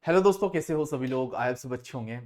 Hello दोस्तों, कैसे हो सभी लोग। आए सब अच्छे होंगे।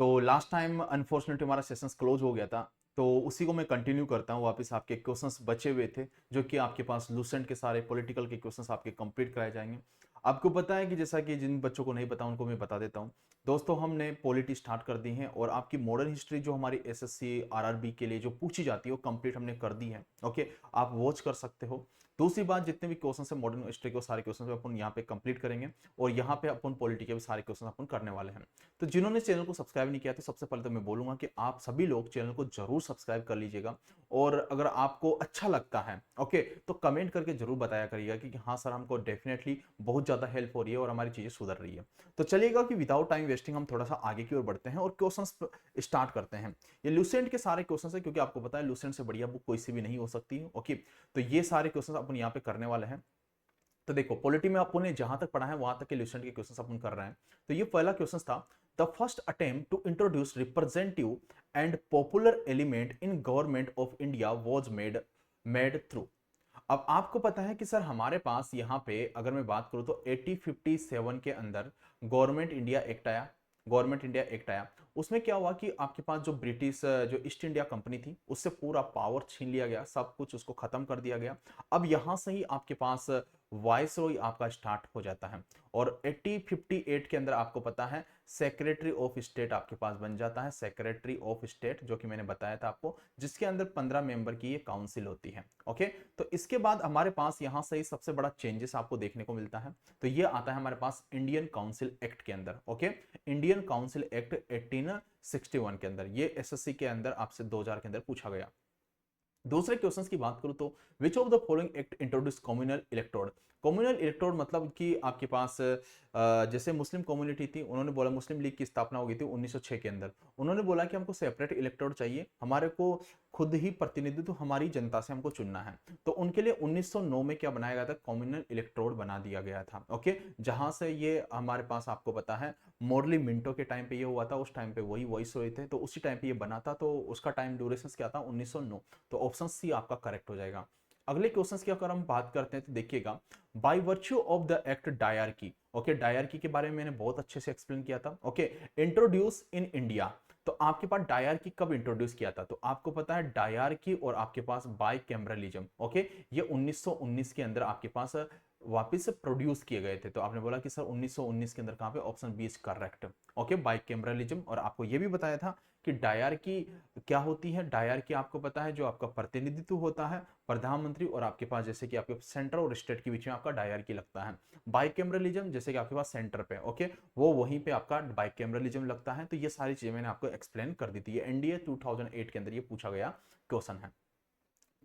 तो लास्ट टाइम अनफॉर्चुनेटली हमारा सेशंस क्लोज हो गया था, तो उसी को मैं कंटिन्यू करता हूँ। वापस आपके क्वेश्चंस बचे हुए थे जो कि आपके पास लूसेंट के सारे पॉलिटिकल के क्वेश्चंस आपके कंप्लीट कराए जाएंगे। आपको पता है कि जैसा कि जिन बच्चों को नहीं पता उनको मैं बता देता हूँ। दोस्तों, हमने पॉलिटी स्टार्ट कर दी है और आपकी मॉडर्न हिस्ट्री जो हमारी एसएससी आरआरबी के लिए जो पूछी जाती है वो कंप्लीट हमने कर दी है। ओके, आप वॉच कर सकते हो। दूसरी बात, जितने भी क्वेश्चन है मॉडर्न हिस्ट्री के सारे क्वेश्चन अपन यहाँ पे कंप्लीट करेंगे और यहाँ पे अपन पॉलिटी के भी सारे क्वेश्चन अपन करने वाले हैं। तो जिन्होंने चैनल को सब्सक्राइब नहीं किया तो सबसे पहले तो मैं बोलूंगा कि आप सभी लोग चैनल को जरूर सब्सक्राइब कर लीजिएगा। और अगर आपको अच्छा लगता है ओके, तो कमेंट करके जरूर बताया करिएगा कि हाँ सर, हमको डेफिनेटली बहुत ज्यादा हेल्प हो रही है और हमारी चीजें सुधर रही है। तो चलिएगा कि विदाउट टाइम वेस्टिंग हम थोड़ा सा आगे की ओर बढ़ते हैं और क्वेश्चन स्टार्ट करते हैं। ये लूसेंट के सारे क्वेश्चन है, क्योंकि आपको पता है लूसेंट से बढ़िया बुक कोई सी भी नहीं हो सकती है। ओके, तो ये सारे क्वेश्चन अपन यहाँ पे करने वाले हैं। तो देखो, पॉलिटी में अपन ने जहां तक पढ़ा है वहां तक के लूसेंट के क्वेश्चंस अपन कर रहे हैं। तो ये पहला क्वेश्चन था, the first attempt to introduce representative and popular element in government of India was made made through. अब आपको पता है कि सर हमारे पास यहाँ पे अगर मैं बात करूं तो 1857 के अंदर गवर्नमेंट इंडिया एक्ट आया। गवर्नमेंट इंडिया एक्ट आया, उसमें क्या हुआ कि आपके पास जो ब्रिटिश जो ईस्ट इंडिया कंपनी थी उससे पूरा पावर छीन लिया गया, सब कुछ उसको खत्म कर दिया गया। अब यहां से ही आपके पास वायसरॉय आपका स्टार्ट हो जाता है। और 1858 के अंदर आपको पता है सेक्रेटरी ऑफ स्टेट आपके पास बन जाता है, सेक्रेटरी ऑफ स्टेट, जो कि मैंने बताया था आपको, जिसके अंदर 15 मेंबर की ये काउंसिल होती है। ओके, तो इसके बाद हमारे पास यहां से ही सबसे बड़ा चेंजेस आपको देखने को मिलता है। तो ये आता है हमारे पास इंडियन काउंसिल एक्ट के अंदर। ओके, इंडियन काउंसिल एक्ट 1861 के अंदर, ये एसएससी के अंदर आपसे 2000 के अंदर पूछा गया। दूसरे क्वेश्चंस की बात करूं तो विच of the following act introduce communal electrode. Communal electrode मतलब कि आपके पास जैसे मुस्लिम कम्युनिटी थी, उन्होंने बोला, मुस्लिम लीग की स्थापना हो गई थी 1906 के अंदर। उन्होंने बोला कि हमको सेपरेट इलेक्ट्रोड चाहिए, हमारे को खुद ही प्रतिनिधित्व हमारी जनता से हमको चुनना है। तो उनके लिए 1909 में क्या बनाया गया था, कम्युनल इलेक्ट्रोड बना दिया गया था। ओके, जहां से ये हमारे पास आपको पता है मोरली मिंटो के टाइम पे ये हुआ था, उस टाइम पे वही वॉइस हुए थे, तो उसी टाइम पे ये बना था। तो उसका टाइम ड्यूरेशन क्या था, 1909। तो ऑप्शन सी आपका करेक्ट हो जाएगा। अगले क्वेश्चन की अगर हम बात करते हैं तो देखिएगा, by virtue of the act dyarchy. Okay, dyarchy के बारे में मैंने बहुत अच्छे से एक्सप्लेन किया था। Okay, introduce in India. तो आपके पास डायरकी कब इंट्रोड्यूस किया था, तो आपको पता है डायरकी और आपके पास बाय कैमरलिज्म, ओके, ये 1919 के अंदर आपके पास वापस से प्रोड्यूस किए गए थे। तो आपने बोला कि सर 1919 के अंदर कहां पे, option B is correct. Okay, bicameralism. और आपको ये भी बताया था कि डायरकी क्या होती है। डायरकी आपको पता है जो आपका प्रतिनिधित्व होता है प्रधानमंत्री और आपके पास जैसे कि आपके सेंटर और स्टेट के बीच में आपका डायरकी लगता है। बाइकेमरलिज्म जैसे कि आपके पास सेंटर पे, ओके, वो वहीं पे आपका बाइकेमरलिज्म लगता है। तो ये सारी चीजें मैंने आपको एक्सप्लेन कर दी थी। ये एनडीए 2008 के अंदर ये पूछा गया क्वेश्चन है।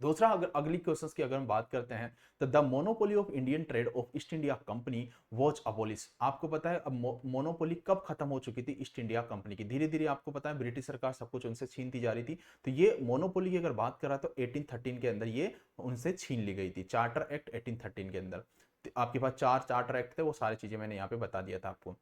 दूसरा, अगर अगली क्वेश्चंस की अगर हम बात करते हैं तो the monopoly of Indian trade off East India company was abolish. आपको पता है अब मोनोपोली कब खत्म हो चुकी थी ईस्ट इंडिया कंपनी की, धीरे धीरे आपको पता है ब्रिटिश सरकार सब कुछ उनसे छीनती जा रही थी। तो ये मोनोपोली की अगर बात करा तो 1813 के अंदर ये उनसे छीन ली गई थी, चार्टर एक्ट 1813 के अंदर। तो आपके पास चार चार्टर एक्ट थे, वो सारी चीजें मैंने यहाँ पे बता दिया था आपको।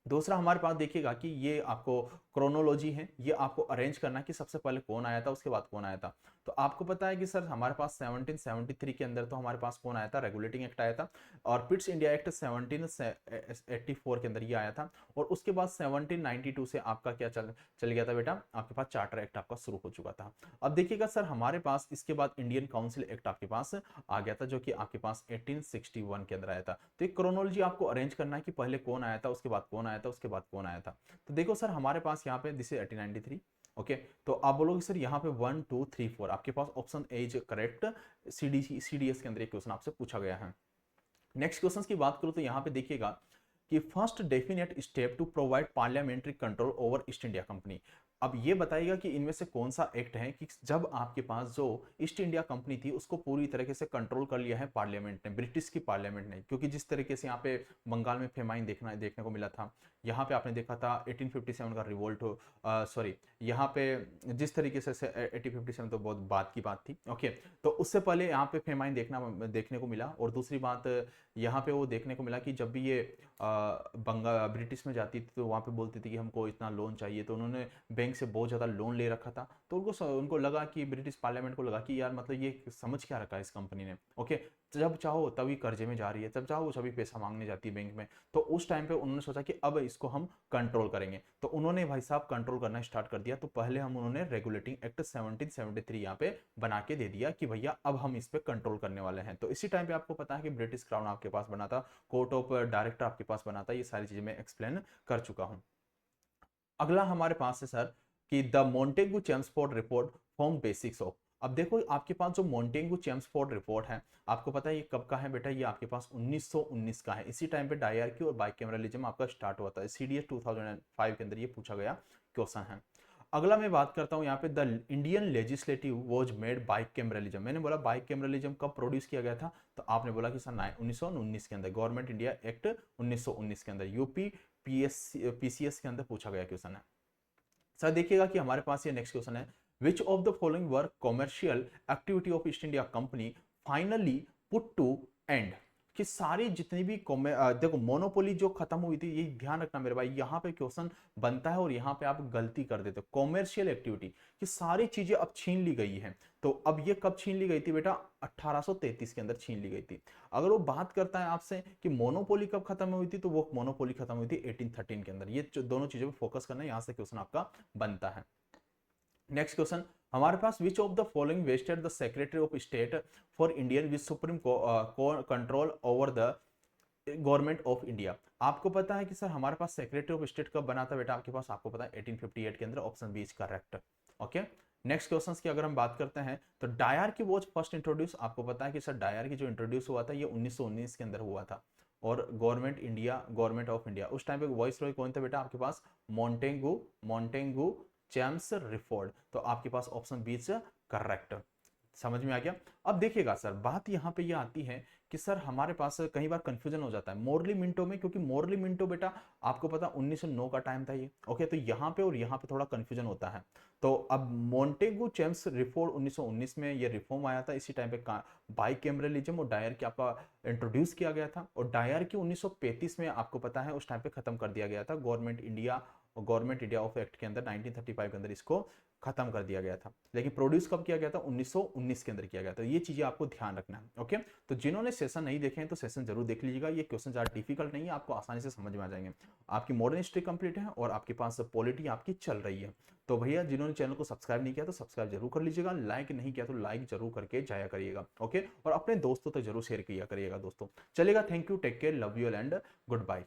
दूसरा हमारे पास देखिएगा कि ये आपको क्रोनोलॉजी है, ये आपको अरेंज करना कि सबसे पहले कौन आया था उसके बाद कौन आया था। तो आपको पता है कि सर हमारे पास 1773 के अंदर तो हमारे पास कौन आया था, रेगुलेटिंग एक्ट आया था। और पिट्स इंडिया एक्ट 1784 के अंदर ये आया था। और उसके बाद 1792 से आपका क्या चल चल गया था बेटा, आपके पास चार्टर एक्ट आपका शुरू हो चुका था। अब देखिएगा सर हमारे पास इसके बाद इंडियन काउंसिल एक्ट आपके पास आ गया था, जो कि आपके पास 1861 के अंदर आया था। तो एक क्रोनोलॉजी आपको अरेंज करना है कि पहले कौन आया था, उसके बाद कौन आया था, उसके बाद कौन आया था। तो देखो सर हमारे पास यहाँ पे दिस इज 1893। ओके, तो आप बोलोगे सर यहाँ पे 1 2 3 4, आपके पास option A is correct. CDS के अंदर एक क्वेश्चन आपसे पूछा गया है। नेक्स्ट क्वेश्चन की बात करूं तो यहाँ पे देखिएगा कि first definite step to provide parliamentary control over East India Company. अब ये बताइएगा कि इनमें से कौन सा एक्ट है कि जब आपके पास जो ईस्ट इंडिया कंपनी थी उसको पूरी तरीके से कंट्रोल कर लिया है पार्लियामेंट ने, ब्रिटिश की पार्लियामेंट ने। क्योंकि जिस तरीके से यहाँ पे बंगाल में फेमाइन देखने को मिला था, यहाँ पे आपने देखा था 1857 का रिवोल्ट, सॉरी, यहाँ पे जिस तरीके से 1857 तो बहुत बात की बात थी। ओके, तो उससे पहले यहाँ पे फेमाइन देखने को मिला। और दूसरी बात, यहाँ पे वो देखने को मिला कि जब भी ये बंगाल ब्रिटिश में जाती थी तो वहाँ पे बोलती थी कि हमको इतना लोन चाहिए, तो उन्होंने बैंक से बहुत ज़्यादा लोन ले रखा था। तो उनको लगा कि ब्रिटिश पार्लियामेंट को लगा कि यार मतलब ये समझ क्या रखा है इस कंपनी ने। ओके, जब चाहो तभी कर्जे में जा रही है, जब चाहो तभी पैसा मांगने जाती है बैंक में। तो उस टाइम पे उन्होंने सोचा कि अब इसको हम कंट्रोल करेंगे, तो उन्होंने भाई साहब कंट्रोल करना स्टार्ट कर दिया। तो पहले हम उन्होंने रेगुलेटिंग एक्ट 1773 यहाँ पे बना के दे दिया कि भैया अब हम इस पे कंट्रोल करने वाले हैं। तो इसी टाइम पे आपको पता है कि ब्रिटिश क्राउन आपके पास बना था, कोर्ट ऑफ डायरेक्टर आपके पास बना था, ये सारी चीजें मैं एक्सप्लेन कर चुका हूँ। अगला हमारे पास है सर कि the Montagu Chelmsford report from basics of. अब देखो आपके पास जो मोंटेगू चेम्सफोर्ड रिपोर्ट है, आपको पता है ये कब का है बेटा, ये आपके पास 1919 का है। इसी टाइम पे डायरकी और बाइकैमरलिज्म आपका स्टार्ट हुआ था। सीडीएस 2005 के अंदर ये पूछा गया क्वेश्चन है। अगला मैं बात करता हूं यहाँ पे the Indian legislative was made bicameralism. मैंने बोला बाइकैमरलिज्म कब प्रोड्यूस किया गया था, तो आपने बोला कि सन 1919 के अंदर, गवर्नमेंट इंडिया एक्ट 1919 के अंदर, यूपी पीसीएस के अंदर पूछा गया क्वेश्चन है। सर देखिएगा कि हमारे पास ये नेक्स्ट क्वेश्चन है, which of the following were commercial activity of East India Company finally put to end. कि सारी जितनी भी देखो मोनोपोली जो खत्म हुई थी, ये ध्यान रखना मेरे भाई, यहाँ पे क्वेश्चन बनता है और यहाँ पे आप गलती कर देते हो। कॉमर्शियल एक्टिविटी कि सारी चीजें अब छीन ली गई है, तो अब ये कब छीन ली गई थी बेटा, 1833 के अंदर छीन ली गई थी। अगर वो बात करता है आपसे कि मोनोपोली कब खत्म हुई थी, तो वो मोनोपोली खत्म हुई थी 1813 के अंदर। ये दोनों चीजों पर फोकस करना है, यहां से क्वेश्चन आपका बनता है। नेक्स्ट क्वेश्चन हमारे पास, which of the following vested the secretary of state for Indian with supreme control over the government of India. आपको पता है कि सर हमारे पास सेक्रेटरी ऑफ स्टेट कब बना था बेटा, आपके पास आपको पता है 1858 के अंदर, option B is correct. Okay, next question की अगर हम बात करते हैं तो डायर की वॉच फर्स्ट इंट्रोड्यूस, आपको पता है कि सर डायर की जो इंट्रोड्यूस हुआ था ये 1919 के अंदर हुआ था। और गवर्नमेंट ऑफ इंडिया उस टाइम पे वॉइस रॉय कौन था बेटा, आपके पास मॉन्टेगू जेम्स रिफोर्ड। तो आपके पास ऑप्शन बी इज करेक्ट। समझ में आ गया। अब देखिएगा सर बात यहाँ पे ये आती है कि सर हमारे पास कई बार कंफ्यूजन हो जाता है मोरली मिंटो में, क्योंकि मोरली मिंटो बेटा आपको पता 1909 का टाइम था ये। ओके, तो यहाँ पे और यहाँ पे थोड़ा कंफ्यूजन होता है। तो अब मोंटेगू जेम्स रिफोर्ड 1919 में ये रिफॉर्म आया था, इसी टाइम पे बाइकैमरलिज्म और डायर की आपका इंट्रोड्यूस किया गया था। और डायर की 1935 में आपको पता है उस टाइम पे खत्म कर दिया गया था, गवर्नमेंट इंडिया ऑफ एक्ट के अंदर 1935 के अंदर इसको खत्म कर दिया गया था। लेकिन प्रोड्यूस कब किया गया था, 1919 के अंदर किया गया था। ये चीजें आपको ध्यान रखना है। ओके, तो जिन्होंने सेशन नहीं देखे हैं तो सेशन जरूर देख लीजिएगा। ये क्वेश्चन ज्यादा डिफिकल्ट नहीं है, आपको आसानी से समझ में आ जाएंगे। आपकी मॉडर्न हिस्ट्री कंप्लीट है और आपके पास पॉलिटी आपकी चल रही है। तो भैया जिन्होंने चैनल को सब्सक्राइब नहीं किया तो सब्सक्राइब जरूर कर लीजिएगा, लाइक नहीं किया तो लाइक जरूर करके जाया करिएगा। ओके, और अपने दोस्तों तक जरूर शेयर किया करिएगा दोस्तों। चलेगा, thank you, take care, love you and good bye.